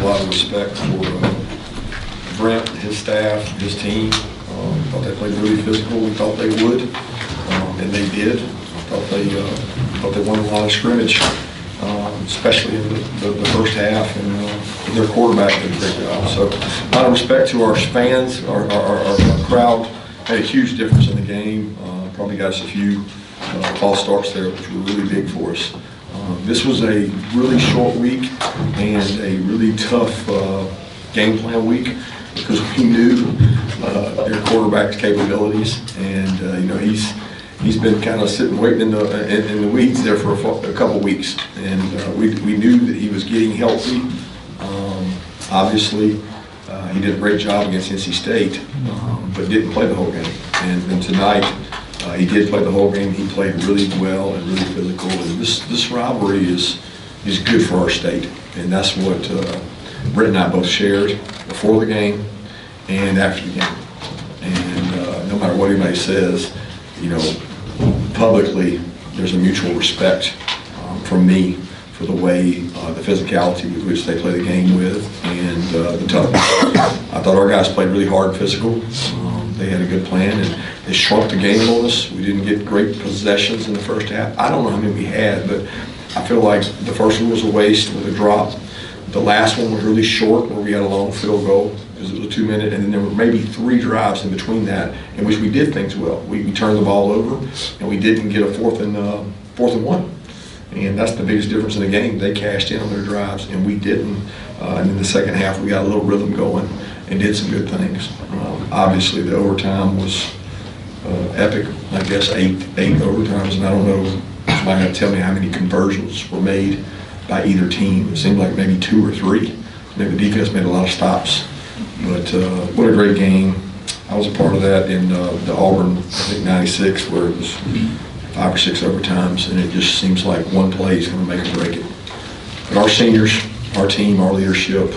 lot of respect for Brent, his staff, his team. Thought they played really physical. We thought they would, and they did. Thought they won a lot of scrimmage, especially in the first half, and their quarterback did a great job. So, a lot of respect to our fans. Our crowd made a huge difference in the game. Probably got us a few false starts there, which were really big for us. This was a really short week and a really tough game plan week because we knew their quarterback's capabilities, and you know he's been kind of sitting waiting in the weeds there for a couple weeks, and we knew that he was getting healthy. Obviously, he did a great job against NC State, but didn't play the whole game. And tonight, he did play the whole game. He played really well and really physical. And this rivalry is good for our state, and that's what Britt and I both shared before the game and after the game. And no matter what anybody says, you know, publicly, there's a mutual respect from me for the way, the physicality with which they play the game with, and the toughness. I thought our guys played really hard and physical. They had a good plan, and they shrunk the game on us. We didn't get great possessions in the first half. I don't know how many we had, but I feel like the first one was a waste with a drop. The last one was really short, where we had a long field goal because it was a 2-minute, and then there were maybe 3 drives in between that in which we did things well. We turned the ball over, and we didn't get a fourth and 1. And that's the biggest difference in the game. They cashed in on their drives, and we didn't. And in the second half, we got a little rhythm going and did some good things. Obviously, the overtime was epic. I guess eight overtimes, and I don't know. Somebody got to tell me how many conversions were made by either team. It seemed like maybe 2 or 3. Maybe the defense made a lot of stops. But what a great game. I was a part of that in the Auburn, I think, 96, where it was 5 or 6 overtimes, and it just seems like one play is going to make or break it. But our seniors, our team, our leadership,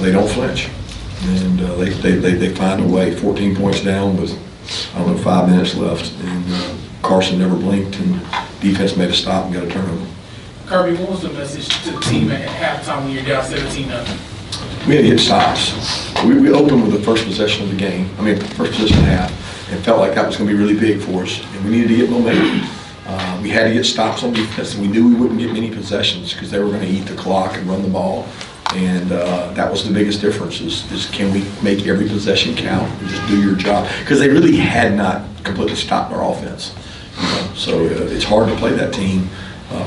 they don't flinch, and they find a way. 14 points down with, I don't know, 5 minutes left, and Carson never blinked, and defense made a stop and got a turnover. Kirby, what was the message to the team at halftime when you're down 17-0? We had to get stops. We opened with the first possession of the game. I mean, first possession of the half, and felt like that was going to be really big for us, and we needed to get momentum. We had to get stops on defense, and we knew we wouldn't get many possessions because they were going to eat the clock and run the ball, and that was the biggest difference is can we make every possession count and just do your job, because they really had not completely stopped our offense. You know? So it's hard to play that team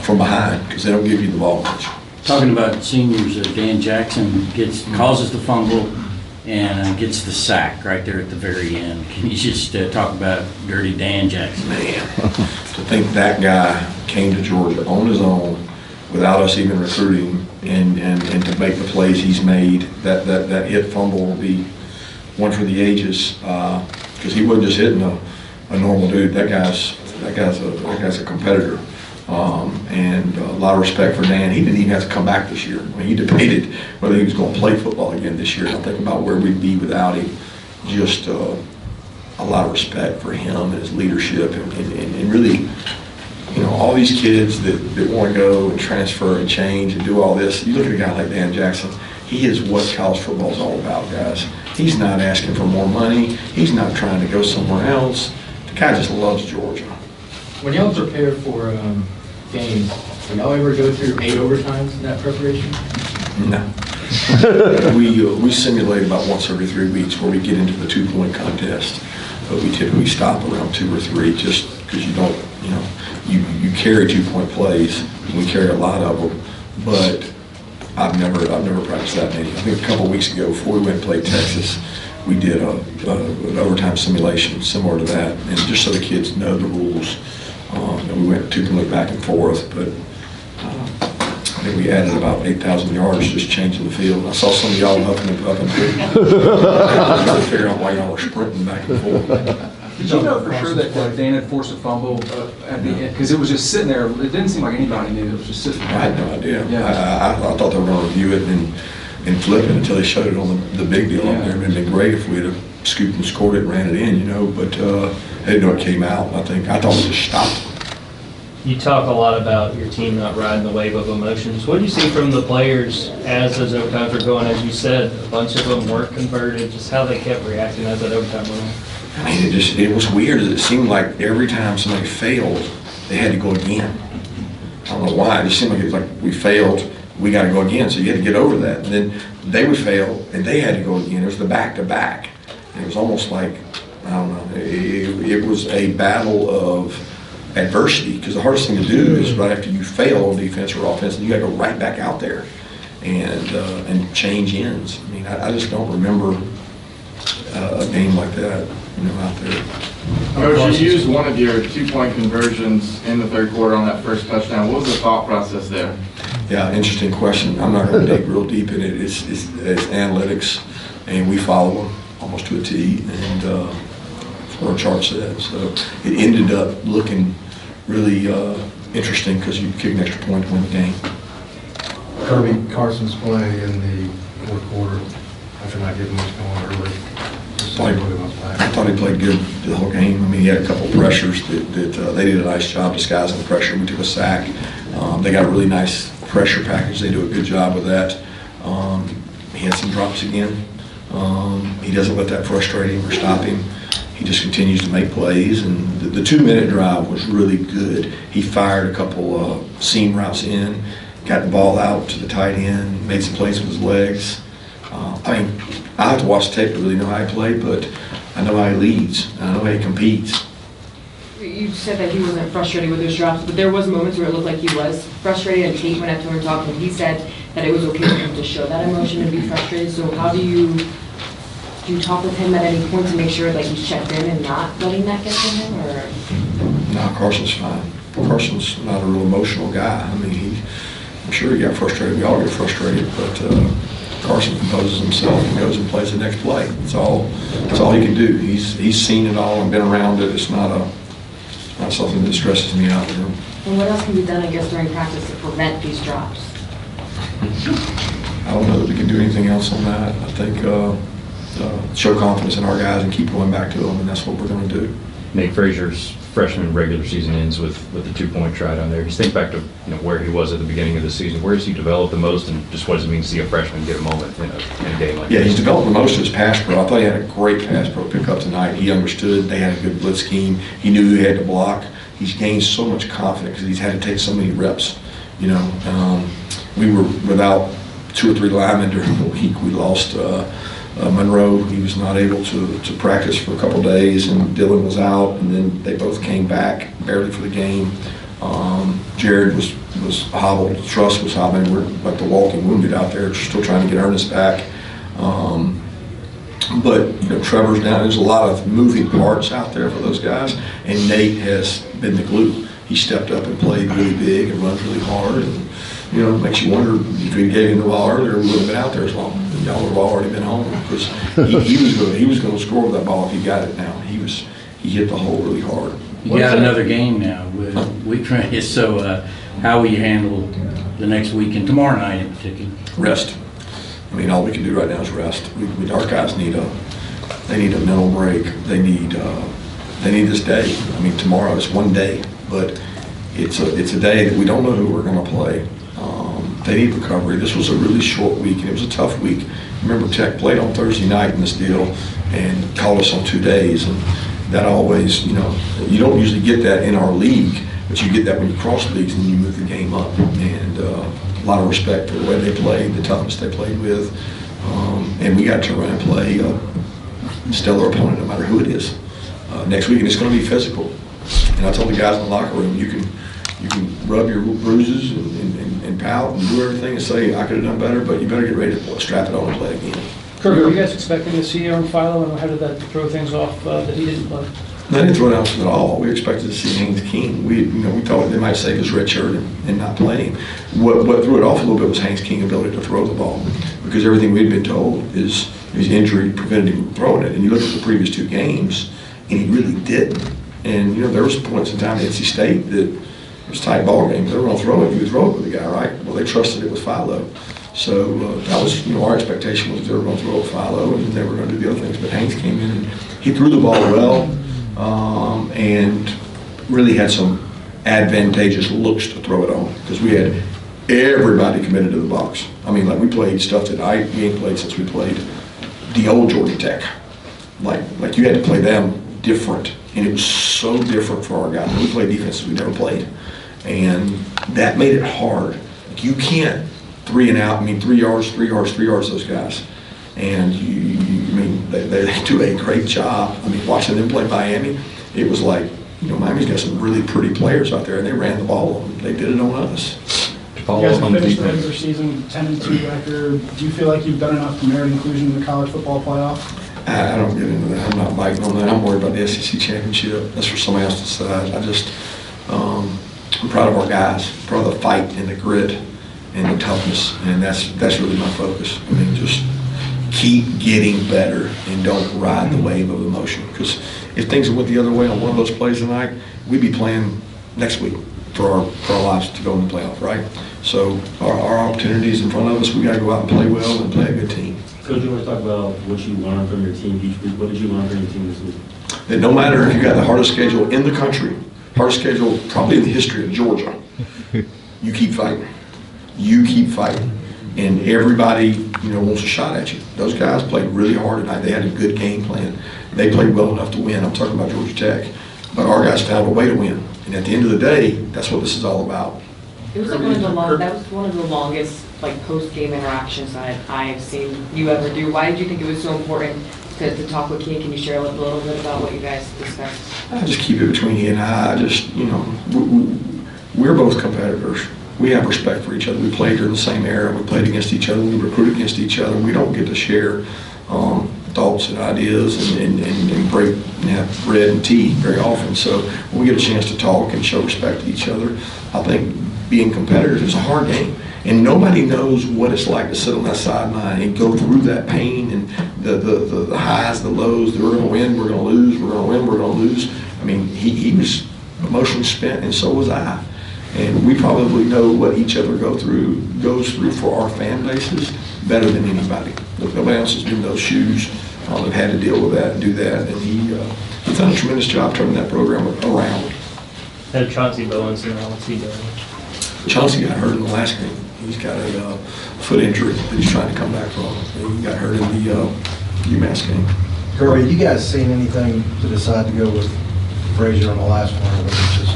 from behind because they don't give you the ball much. Talking about seniors, Dan Jackson causes the fumble and gets the sack right there at the very end. Can you just talk about Dirty Dan Jackson? Man, to think that guy came to Georgia on his own without us even recruiting, and to make the plays he's made, that hit fumble will be one for the ages, because he wasn't just hitting a normal dude. That guy's a competitor. And a lot of respect for Dan. He didn't even have to come back this year. I mean, he debated whether he was going to play football again this year. I'm thinking about where we'd be without him. Just a lot of respect for him and his leadership, and really, you know, all these kids that want to go and transfer and change and do all this. You look at a guy like Dan Jackson. He is what college football is all about, guys. He's not asking for more money. He's not trying to go somewhere else. The guy just loves Georgia. When y'all prepare for games, do y'all ever go through 8 overtimes in that preparation? No. We simulate about once every 3 weeks where we get into the 2-point contest, but we typically stop around 2 or 3 just because you don't, you know, you carry 2-point plays, and we carry a lot of them, but I've never practiced that many. I think a couple weeks ago, before we went and played Texas, we did an overtime simulation similar to that, and just so the kids know the rules. And we went 2-point back and forth, but I think we added about 8,000 yards just changing the field. I saw some of y'all up and through. I got to figure out why y'all are sprinting back and forth. Did you know for sure that Dan had forced a fumble at the end? Because it was just sitting there. It didn't seem like anybody knew. It was just sitting there. I had no idea. Yeah. I thought they were going to review it and flip it until they showed it on the big deal up there. It would have been great if we had scooped and scored it and ran it in, you know, but I didn't know it came out. I thought it just stopped. You talk a lot about your team not riding the wave of emotions. What do you see from the players as those overtimes were going? As you said, a bunch of them weren't converted, just how they kept reacting as that overtime went on. I mean, it was weird. It seemed like every time somebody failed, they had to go again. I don't know why. It just seemed like it was like we failed, we got to go again. So you had to get over that. And then they would fail, and they had to go again. It was the back-to-back. It was almost like, I don't know, it was a battle of adversity, because the hardest thing to do is right after you fail on defense or offense, and you got to go right back out there and change ends. I mean, I just don't remember a game like that, out there. Coach, you used one of your 2-point conversions in the third quarter on that first touchdown. What was the thought process there? Yeah, interesting question. I'm not going to dig real deep in it. It's analytics, and we follow them almost to a T, and what our chart said. So it ended up looking really interesting because you kick an extra point to win the game. Kirby Carson's play in the fourth quarter after not getting much going early. I thought he played good the whole game. I mean, he had a couple of pressures that they did a nice job disguising the pressure. We took a sack. They got a really nice pressure package. They do a good job with that. He had some drops again. He doesn't let that frustrate him or stop him. He just continues to make plays, and the 2-minute drive was really good. He fired a couple seam routes in, got the ball out to the tight end, made some plays with his legs. I mean, I have to watch the tape to really know how he played, but I know how he leads, and I know how he competes. You said that he wasn't frustrated with those drops, but there was moments where it looked like he was frustrated, and Tate went up to him and talked, and he said that it was okay for him to show that emotion and be frustrated. So how do you talk with him at any point to make sure that he's checked in and not letting that get to him? Or? No, Carson's fine. Carson's not a real emotional guy. I mean, I'm sure he got frustrated. We all get frustrated, but Carson composes himself and goes and plays the next play. That's all he can do. He's seen it all and been around it. It's not something that stresses me out. And what else can be done, I guess, during practice to prevent these drops? I don't know that we can do anything else on that. I think show confidence in our guys and keep going back to them, and that's what we're going to do. Nate Frazier's freshman regular season ends with the 2-point try down there. Just think back to where he was at the beginning of the season. Where does he develop the most, and just what does it mean to see a freshman get a moment in a game like Yeah, this? he's developed the most of his pass pro. I thought he had a great pass pro pickup tonight. He understood. They had a good blitz scheme. He knew he had to block. He's gained so much confidence because he's had to take so many reps. We were without 2 or 3 linemen during the week. We lost Monroe. He was not able to practice for a couple of days, and Dylan was out, and then they both came back barely for the game. Jared was hobbled. Truss was hobbling. We're like the walking wounded out there, still trying to get Ernest back. But Trevor's down. There's a lot of moving parts out there for those guys, and Nate has been the glue. He stepped up and played really big and runs really hard, and it makes you wonder if we gave him the ball earlier, we wouldn't have been out there as long. Y'all would have already been home, because he was going to score with that ball if he got it now. He hit the hole really hard. You got another game now with week trying. So how will you handle the next week and tomorrow night in particular? Rest. I mean, all we can do right now is rest. Our guys need a mental break. They need this day. I mean, tomorrow is one day, but it's a day that we don't know who we're going to play. They need recovery. This was a really short week, and it was a tough week. Remember, Tech played on Thursday night in this deal and called us on 2 days, and that always, you don't usually get that in our league, but you get that when you cross leagues and you move the game up. And a lot of respect for the way they played, the toughness they played with, and we got to run and play a stellar opponent, no matter who it is, next week, and it's going to be physical. And I told the guys in the locker room, you can rub your bruises and pout and do everything and say, I could have done better, but you better get ready to strap it on and play again. Kirby, were you guys expecting to see Aaron Philo, and how did that throw things off that he didn't play? They didn't throw it out at all. We expected to see Haynes King. We thought they might save his red shirt and not play him. What threw it off a little bit was Haynes King's ability to throw the ball, because everything we'd been told is his injury prevented him from throwing it. And you look at the previous 2 games, and he really didn't. And there was points in time at NC State that it was tight ball games. They were going to throw it. You would throw it with the guy, right? Well, they trusted it with Philo. So that was, our expectation was they were going to throw it with Philo, and they were going to do the other things. But Haynes came in and he threw the ball well, and really had some advantageous looks to throw it on, because we had everybody committed to the box. I mean, like, we played stuff that we ain't played since we played the old Georgia Tech. Like you had to play them different, and it was so different for our guys. We played defenses we never played, and that made it hard. Like, you can't 3 and out. I mean, 3 yards, those guys. And I mean, they do a great job. I mean, watching them play Miami, it was like, Miami's got some really pretty players out there, and they ran the ball. They did it on us. You guys finished the regular season 10-2 record. Do you feel like you've done enough to merit inclusion in the college football playoff? I don't get into that. I'm not biting on that. I'm worried about the SEC championship. That's for somebody else to decide. I'm proud of our guys, proud of the fight and the grit and the toughness, and that's really my focus. I mean, just keep getting better and don't ride the wave of emotion. Because if things went the other way on one of those plays tonight, we'd be playing next week for our lives to go in the playoff, right? So our opportunities in front of us, we got to go out and play well and play a good team. Coach, you want to talk about what you learned from your team each week? What did you learn from your team this week? That no matter if you got the hardest schedule in the country, hardest schedule probably in the history of Georgia, you keep fighting. You keep fighting. And everybody, wants a shot at you. Those guys played really hard tonight. They had a good game plan. They played well enough to win. I'm talking about Georgia Tech. But our guys found a way to win. And at the end of the day, that's what this is all about. It was like that was one of the longest post-game interactions that I've seen you ever do. Why did you think it was so important to talk with Key? Can you share a little bit about what you guys discussed? I just keep it between he and I. We're both competitors. We have respect for each other. We played during the same era. We played against each other. We recruited against each other. We don't get to share thoughts and ideas and break bread and tea very often. So when we get a chance to talk and show respect to each other, I think being competitors is a hard game. And nobody knows what it's like to sit on that sideline and go through that pain and the highs, the lows. We're going to win, we're going to lose, we're going to win, we're going to lose. I mean, he was emotionally spent, and so was I. And we probably know what each other goes through for our fan bases better than anybody. Nobody else has been in those shoes. They've had to deal with that and do that. And he's done a tremendous job turning that program around. Had Chauncey Bowens in, what's he doing? Chauncey got hurt in the last game. He's got a foot injury that he's trying to come back from. He got hurt in the UMass game. Kirby, you guys seen anything to decide to go with Frazier on the last one, or was it just?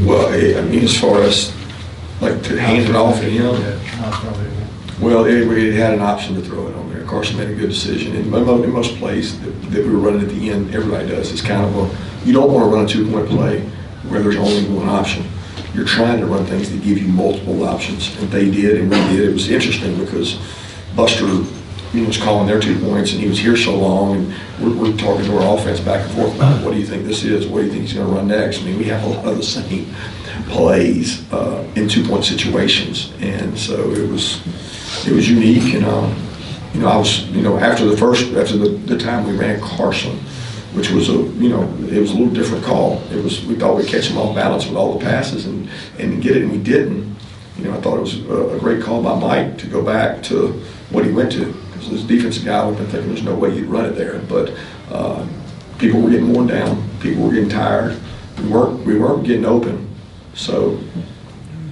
Well, I mean, as far as to hand it off to him, well, it had an option to throw it on there. Carson made a good decision. And in most plays that we were running at the end, everybody does. It's kind of you don't want to run a 2-point play where there's only one option. You're trying to run things that give you multiple options, and they did, and we did. It was interesting because Buster, was calling their 2 points, and he was here so long, and we're talking to our offense back and forth about what do you think this is? What do you think he's going to run next? I mean, we have a lot of the same plays in 2-point situations, and so it was unique. And I was after the time we ran Carson, which was it was a little different call. We thought we'd catch him off balance with all the passes and get it, and we didn't. I thought it was a great call by Mike to go back to what he went to, because this defensive guy, we've been thinking there's no way you'd run it there. But people were getting worn down. People were getting tired. We weren't getting open. So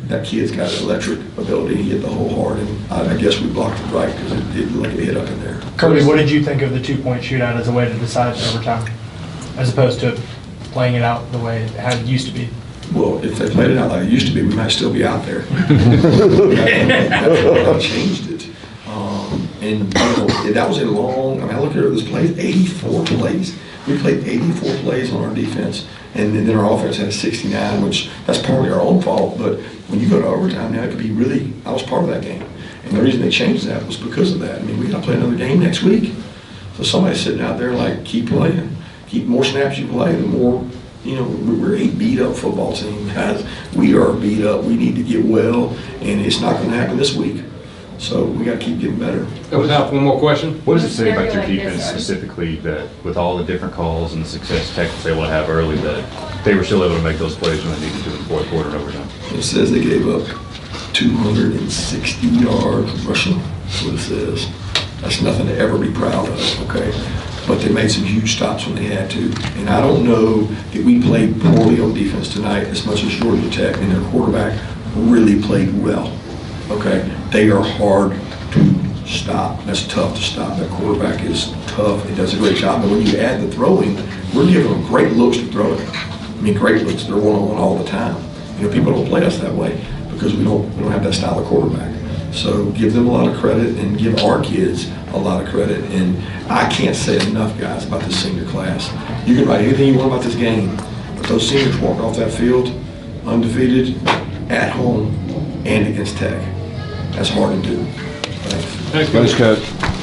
that kid's got an electric ability. He hit the whole hard, and I guess we blocked it right because it looked like it hit up in there. Kirby, what did you think of the 2-point shootout as a way to decide overtime, as opposed to playing it out the way it used to be? Well, if they played it out like it used to be, we might still be out there. That's what changed it. And that was a long, I look at this play, 84 plays. We played 84 plays on our defense, and then our offense had 69, which that's partly our own fault. But when you go to overtime now, it could be I was part of that game. And the reason they changed that was because of that. I mean, we got to play another game next week. So somebody's sitting out there keep playing. Keep more snaps you play, the more, we're a beat-up football team, guys. We are beat up. We need to get well, and it's not going to happen this week. So we got to keep getting better. One more question. What does it say about your defense specifically that with all the different calls and the success Tech was able to have early, that they were still able to make those plays when they needed to in the fourth quarter and overtime? It says they gave up 260 yards rushing. That's what it says. That's nothing to ever be proud of, okay? but they made some huge stops when they had to. And I don't know that we played poorly on defense tonight as much as Georgia Tech, and their quarterback really played well. Okay, they are hard to stop. That's tough to stop. That quarterback is tough. It does a great job. But when you add the throwing, we're giving them great looks to throw it. I mean, great looks. They're one-on-one all the time. You know, people don't play us that way because we don't have that style of quarterback. So give them a lot of credit and give our kids a lot of credit. And I can't say enough, guys, about this senior class. You can write anything you want about this game, but those seniors walk off that field undefeated at home and against Tech. That's hard to do. Thanks. Thanks, Coach.